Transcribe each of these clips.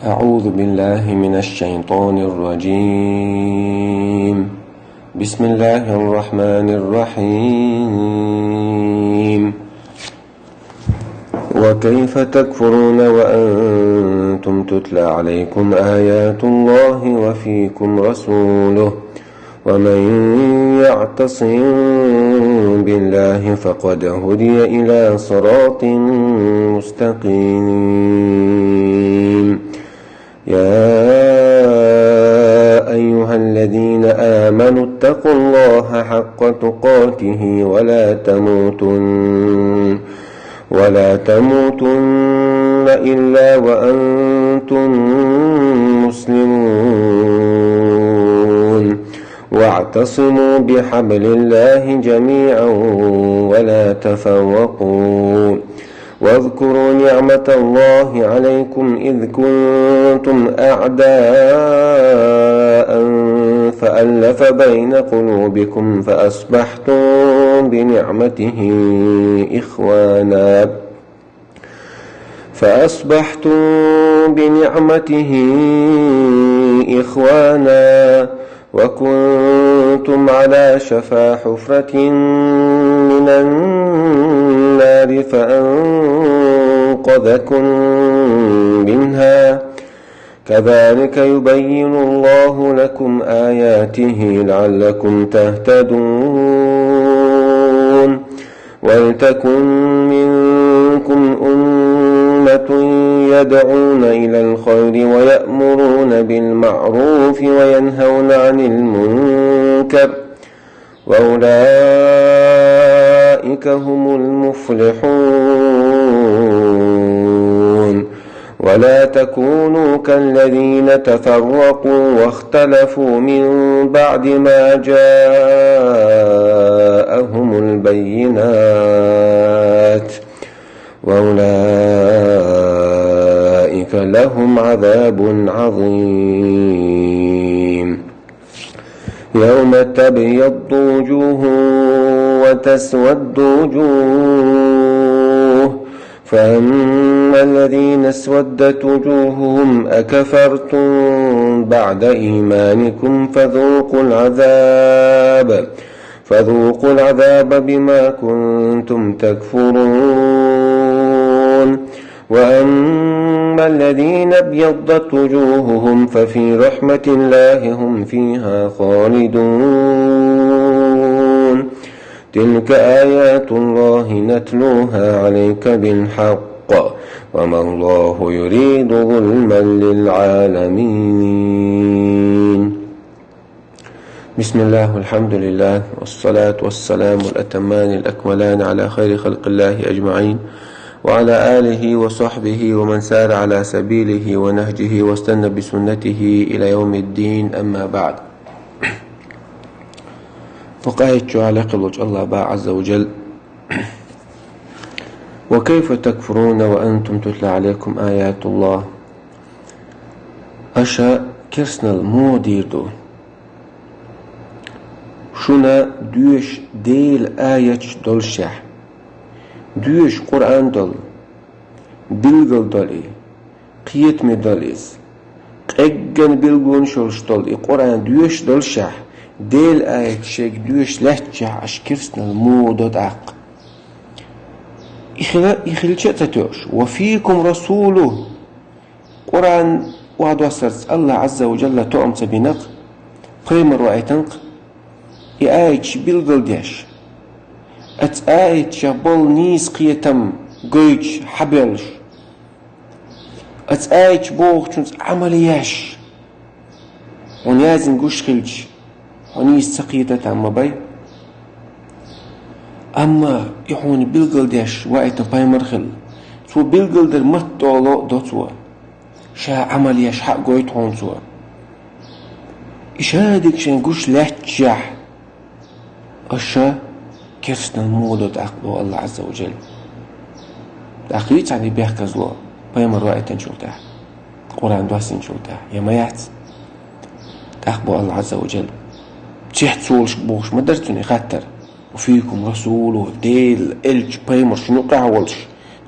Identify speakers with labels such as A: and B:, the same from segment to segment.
A: أعوذ بالله من الشيطان الرجيم. بسم الله الرحمن الرحيم. وكيف تكفرون وأنتم تتلى عليكم آيات الله وفيكم رسوله ومن يعتصم بالله فقد هدي إلى صراط مستقيم. يا أيها الذين آمنوا اتقوا الله حق تقاته ولا تموتن إلا وأنتم مسلمون. واعتصموا بحبل الله جميعا ولا تفرقوا. واذكروا نعمة الله عليكم إذ كنتم أعداء فألف بين قلوبكم فأصبحتم بنعمته إخوانا وكنتم على شفا حفرة من النار فأنقذكم منها. كذلك يبين الله لكم آياته لعلكم تهتدون. ولتكن منكم أمة يدعون إلى الخير ويأمرون بالمعروف وينهون عن المنكر وأولئك هم المفلحون. ولا تكونوا كالذين تفرقوا واختلفوا من بعد ما جاءهم البينات وأولئك لهم عذاب عظيم. يوم تبيض وجوه وتسود وجوه فأما الذين اسودت وجوههم أكفرتم بعد إيمانكم فذوقوا العذاب بما كنتم تكفرون. وأما الذين ابيضت وجوههم ففي رحمة الله هم فيها خالدون. تلك آيات الله نتلوها عليك بالحق وما الله يريد ظلما للعالمين. بسم الله والحمد لله والصلاة والسلام الأتمان الأكملان على خير خلق الله أجمعين وعلى آله وصحبه ومن سار على سبيله ونهجه واستنى بسنته إلى يوم الدين. أما بعد، فقايت على قلوج الله با عز وجل. وكيف تكفرون وأنتم تتلى عليكم آيات الله. أشا كرسنال موديردو شuna düş değil ayet dolşah. Düş Kur'an dol. Bilgil doli. Qiyet mi dolis. Qeggen bilgun şolş dol. Kur'an düş dolşah. Değil ayet şek düş lehçah aşkirsnal mudod aq. İkhilçe tatıyorş. Ve fiikum rasuluh. Kur'an وادوسرت الله عز وجل توم سبينق قيمر وعيتنق آيتش بالقلديش آيتش بول نيس قيتم قيتش حبلش آيتش بوغ شنس عملياش ونيازن قوش خلش ونيس سقيتة أما باي أما يحون بالقلديش وعيتن باي مرخل سو بالقلدر مطولو دوتوا شا عملياش حق قويت هونسوا إشادك شن قوش لحجح أشا كرسنا المولد أقبو الله عز وجل أخيط يعني بيحكز له بيمر رأيتن شلته قرآن دواسين شلته يميات أقبو الله عز وجل تشيحت سولش بوش ما درتني خاتر وفيكم رسوله ديل إلج بيمر شنو قاولش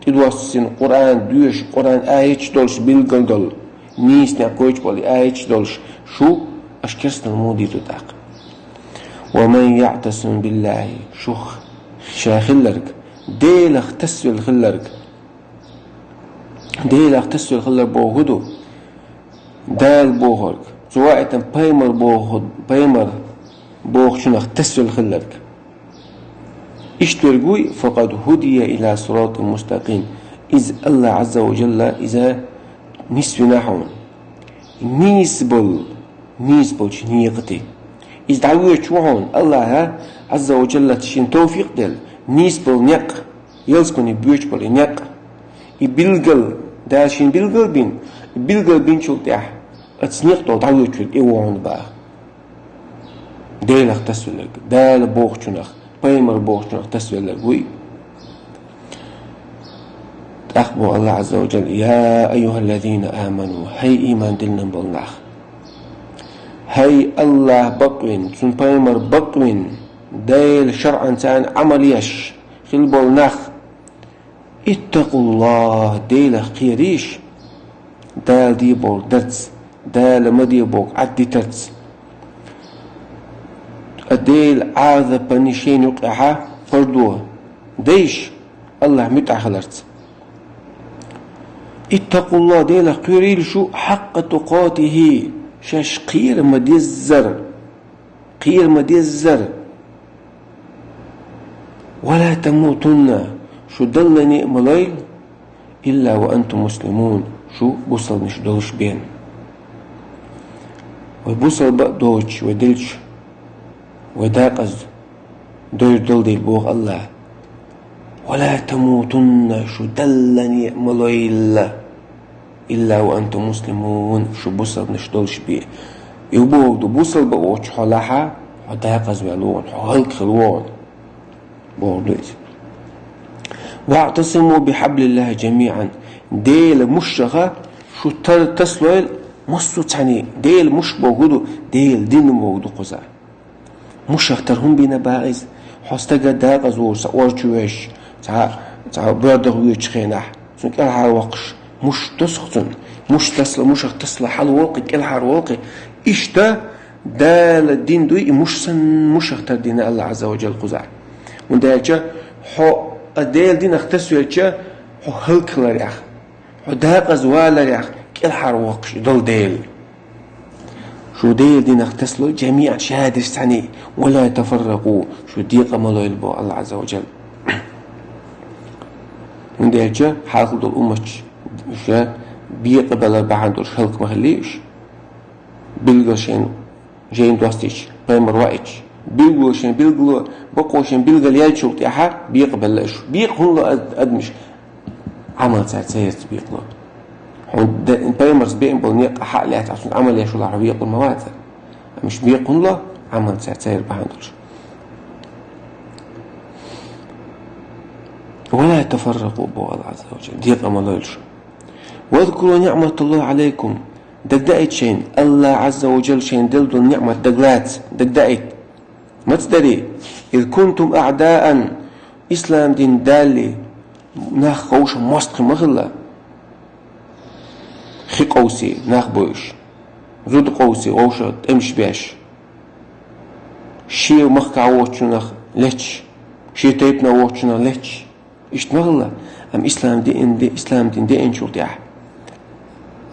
A: تدوسين قرآن دوش قرآن آيش دولش بالقل دول نيس نقويش بولي آيش دولش شو أشكرسنا المودي تتاق ومن يعتصم بالله شو شاخلرك ديلخ تسوي الخلرك ديلخ تسوي الخلر بوغدو دال بوغرك سواء بايمر بوغ شنخ تسوي الخلرك اشترقوي فقد هدي إلى صراط مستقيم إذ الله عز وجل إذا نسوي نحون نيسبل شنيقتي إذ دعوية شوهون الله عز وجل تشين توفيق دل نيسبل نيق يلسكني بيوشبل نيق يبلغل داشين بلغل بين شو تاح اتسنيق تو دعوية شو إيوان بقى ديلخ تسوي لك دال بوغ شنخ بايمر بوغ شنخ تسوي لك وي أخبر الله عز وجل يا أيها الذين آمنوا هاي إيمان دلنا بالنخ هاي الله بقوين سن بايمر بقوين دايل شرعا تان عمليش خل بالنخ اتقوا الله ديل خيريش دال دي بول درس دال مدي بوك عدي ترس الديل عاذا بنيشين يقعها فردوه ديش الله متعخلرت اتقوا الله ديلا قيريل شو حق تقاته شاش قير مدي الزر ولا تموتن شو دلني ملايل إلا وأنتم مسلمون شو بوصل مش دولش بين وبوصل بقى دوش ودلش وداقز دوش دل دي بوغ الله ولا تموتن شو دلني ملايل إلا وأنتم مسلمون شو بوصل مش دولش بيه يبوغ دو بوصل بقى وش حلاحة وداقز والون حلق خلوان بوغ دوش واعتصموا بحبل الله جميعا ديل مشغة شو تسلويل مصو تاني ديل مش بوغدو ديل دين بوغدو قزا مش اخترهم بينا باغز حستقى داقز ورجوش تا برادر ويتشخينح سنك الحار وقش مش تسخطن مش تسلا مش تسلا حال واقع الحار واقع اشتا دال الدين دوي مش اختر دين الله عز وجل قزا من دالجا حو الديل دين اختسو يتشا حو هلك لريخ حو داقز والريخ الحار واقش دول ديل شو ديل دين اختسلو جميعا شهادة ثاني ولا يتفرقوا شو ديق ملو يلبو الله عز وجل من دالجا حالق دول أمتش شا بيقبل بعندو الخلق مخليش بلغشين جين دوستيش بايمر وايش بلغوشين بلغلو بقوشين بلغل يالشو تيحا بيقبل لاش بيقهن له أدمش عمل ساعة سيرت بيقلو بايمرز بيقبل نيق حق لات عشان عمل يشو العربية يقول مواد مش بيقهن له عمل ساعة سير بعندوش ولا يتفرقوا بو الله عز وجل ديق أمال يلشو واذكروا نعمة الله عليكم دقدقت شين الله عز وجل شين دلدو النعمة دقدقت ما تدري إذ كنتم أعداء إسلام دين دالي ناخ قوش مستق مغلا خي قوسي ناخ بوش زود قوسي قوشة امش باش شي مخ عوضشنا لتش شي تيبنا عوضشنا لتش إيش مغلا أم إسلام دين انشرتيح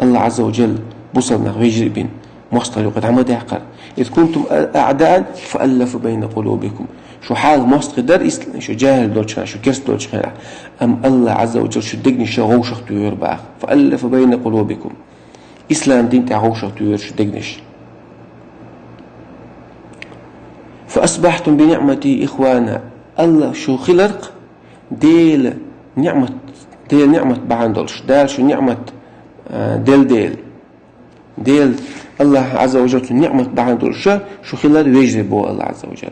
A: الله عز وجل بصرنا غيجري بين مصطلق قد عمد يحقر إذ كنتم أعداء فألف بين قلوبكم شو حال مصطلق در إسلام شو جاهل دوتشنا شو كرس دوتشنا أم الله عز وجل شو دقني شو غوشق تيور بقى فألف بين قلوبكم إسلام دين تعوشق تيور شو دقنش فأصبحتم بنعمتي إخوانا الله شو خلق ديل نعمة بعندلش دال شو نعمة ديل الله عز وجل نعمة بعندلش شو خلال ويجري بو الله عز وجل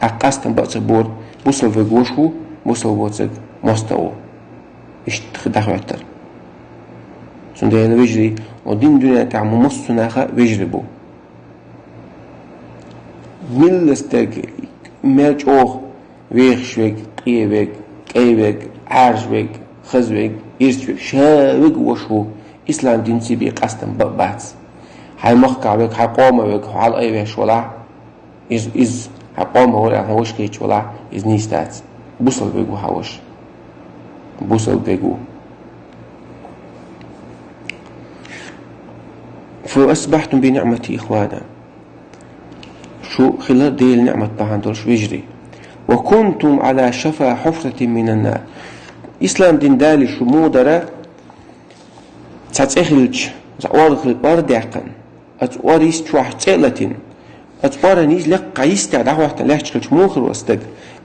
A: أقاستن بقصة بور بوصل في قوشه بوصل بوصل مستوى إيش تخدخ وعتر سن ديل ويجري ودين دنيا تعمو مصناخة ويجري بو ملستك مالج أوغ ويخشوك قيبك كيبك عارشوك خزوك إرشوك شاوك وشو إسلام دين سيبي قستم ببعث هاي مخكع بك هاي قومة بك هاي أي بيش ولا إز هاي قومة ولا هاوش كيش ولا إز نيستات بوصل بيقو هاوش بوصل بيقو فأصبحتم بنعمتي إخوانا شو خلال دي النعمة بهاندول شو يجري وكنتم على شفا حفرة من النار إسلام دين دالي شو مودرة تاتخلج زعوارخ الباردعقن أتواريس تروح تقلتين أتوارنيز لقا يستع دعوة لحشكش موخر واستد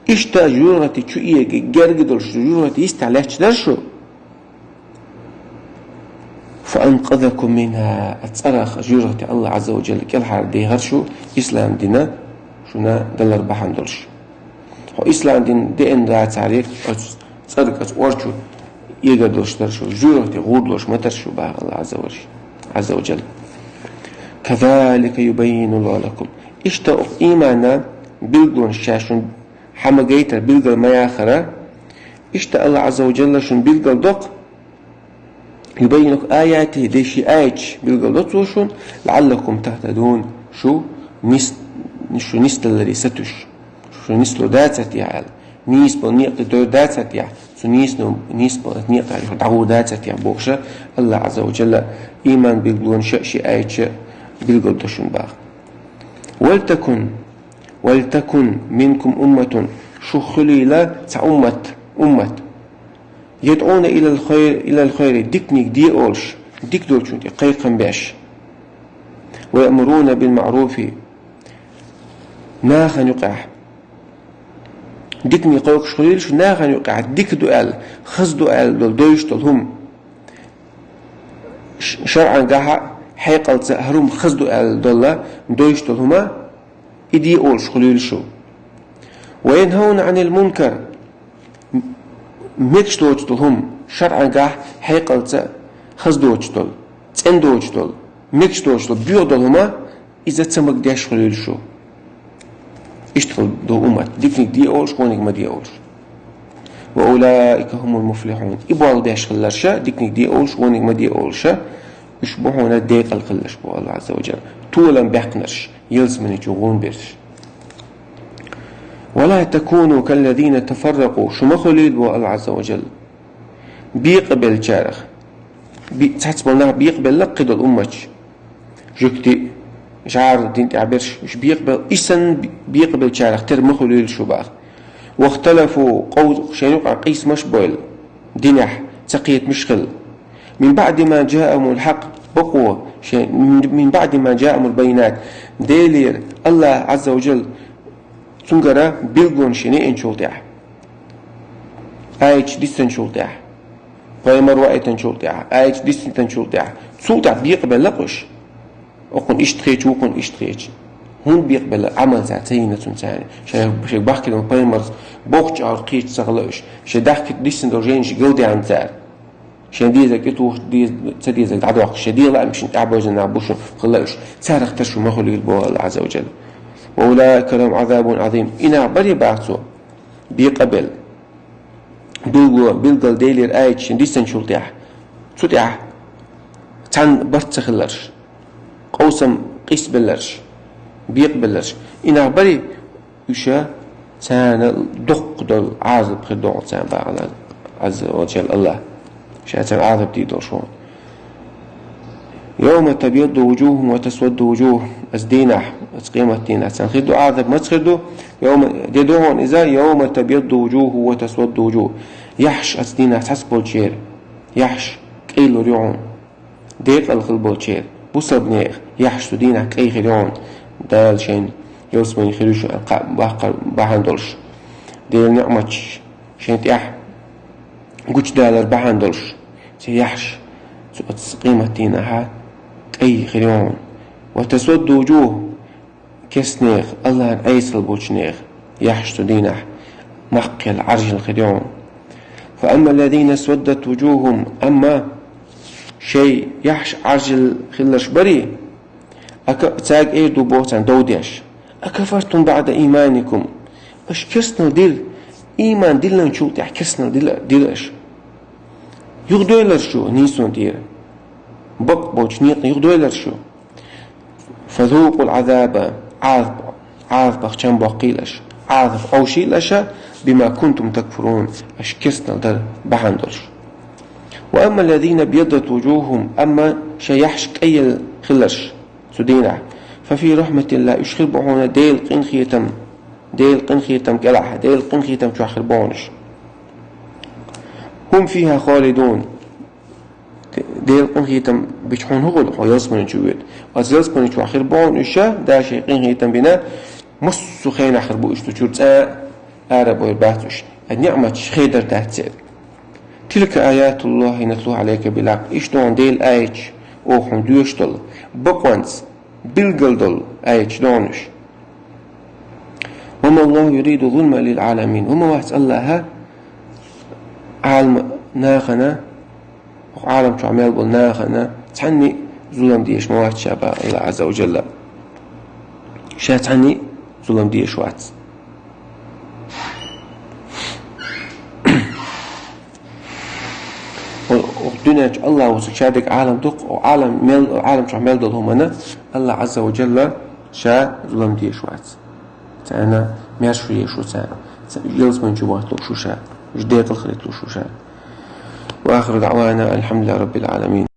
A: إشتا جورتي شو إيه جرجدلش جورتي يستع لحش درشو فأنقذكم منها أتصرخ جورتي الله عز وجل كل حال دي هرشو إسلام دينا شونا دلر بحندلش هو إسلام دين دي إن رات عليك أتصرخ أتوارشو يقدرش درشو جورتي غودلوش ما ترشو بها الله عز وجل كذلك يبين الله لكم إشتا إيمانا بلغون الشاشون حمقيتا بلغل ما ياخرة إشتا الله عز وجل شون بلغل دوق يبين لك آياته ديشي آياتش بلغل دوق لعلكم تهتدون شو نست الذي ستش شو نسلو داتت يعال نيسبو نيق دور داتت يعال سو نيسبو نيق دعو داتت يعال بوخشة الله عز وجل إيمان بلغلون شأشي آياتش بلغل دوشون باغ ولتكن منكم أمة شو خليلة أمة يدعون إلى الخير ديكنيك دي أولش ديك دولشون قيقا باش ويأمرون بالمعروف ناخا يقع ديكني قوكش خليلش ناخا يقع ديك دوال خز دوال دول دويش دول هم شرعا قاها حيقل هروم خز دوال دول دويش دول هما إدي أولش خليلشو وينهون عن المنكر ميكش دوجتل هم شرعا قاح حيقل خز دوجتل تن دوجتل ميكش دوجتل بيودل هما إذا تسمك ديش خليلشو اشتغل دو أمت ديكنيك دي أولش وونيك ما دي أولش وأولئك هم المفلحون إبوال ديش خلرشا ديكنيك دي أولش وونيك ما دي أولشا يشبهون الديق الخلش بو الله عز وجل طولا بحقنرش يلزمني جوغون برش ولا تكونوا كالذين تفرقوا شو مخليد بو الله عز وجل بيقبل شارخ تحسبنا بيقبل لقد الأمة جكتي شعار دين تعبرش مش بيقبل إسن بيقبل شارخ تر مخليد شو باغ واختلفوا قوز شينوقع قيس مشبول دينح تقيت مشغل من بعد ما جاءهم الحق بقوة من بعد ما جاءهم البينات ديلير الله عز وجل تنقرأ بيلغون شنئن شولتاح آيش ديستن شولتاح فايمر وائتن شولتاح آيش ديستن شولتاح شولتاح بيقبل لقش أقول إشتخيش وقل إشتخيش هون بيقبل عمل ذاتينة تنساني شيء بحكي لهم فايمر بوخش عرقيش سغلوش شيء دحكي ديستن درجينش قودي عن ذار شان ديزك يتوه ديزك عدوك شديد لا مش نتعبوز نعبوش خلاش سار اختشوا ما خلي الله عز وجل وأولئك لهم عذاب عظيم إنا بري بعثوا بيقبل بيلقل ديلير آيت شنديسن شلتيح سوتيح تان برت خلرش قوسم قيس بلرش بيقبلرش إنا بري يشا تان دق دول عازب خدوع تان بعد عز وجل الله شاتن عاذب دي دوشون يوم تبيض وجوه وتسود وجوه أزدينح قيمة دينح تنخدو عاذب ما تخدو يوم ديدوهن إذا يوم تبيض وجوه وتسود وجوه يحش أزدينح تحسب الشير يحش كيلو ريعون ديق الخلب الشير بوسا بنيخ يحش دينح كي خريعون دال شين يوسمن يخريش بحندلش ديل نعمتش شين تيح قوش دالر بحندلش سيحش قيمة دينها أي خريون وتسود وجوه كسنيخ الله أيسل بوشنيخ يحش دينه مقل عرج الخريون فأما الذين اسودت وجوههم أما شيء يحش عرج الخلش بري تاق ايدو بوتان دوديش أكفرتم بعد إيمانكم اش كسنا ديل إيمان ديلن شو تح كسنا ديلش يغدويلر شو نيسون دير بق بوجنيق يغدويلر شو فذوقوا العذاب عاذ بخشان بقيلش عاذ أو شيء لشا بما كنتم تكفرون أشكسنا در بحندرش. وأما الذين بيضت وجوههم أما شيحشك أي خلش سدينة ففي رحمة الله يشخر بهنا ديل قنخيتم كلاح ديل قنخيتم تشخر بونش هم فيها خالدون ديل قنخيتم بيشحون هغل ويصبن جويد ويصبن تشخر بونش دا شيء قنخيتم بنا مصو خين آخر بو اشتو چورت آرب ويرباتوش النعمة خيدر تحتسير تلك آيات الله نتلوها عليك بالعقل اشتوان ديل آيج اوحن دوشتل بقوانس بالقلدل آيج دونش وما الله يريد ظلما للعالمين وما وحس الله عالم ناخنا عالم شو عمال بل ناخنا تعني ظلم ديش ما وحس شابه الله عز وجل شا تعني ظلم ديش وحس الدنيا الله وسكشادك عالم دق وعالم شو عمال دل همنا الله عز وجل شا ظلم ديش وحس تانا ماشي شو سان يلزم نجوات له شو شا جديت الخليط له شو شا. وآخر دعوانا الحمد لله رب العالمين.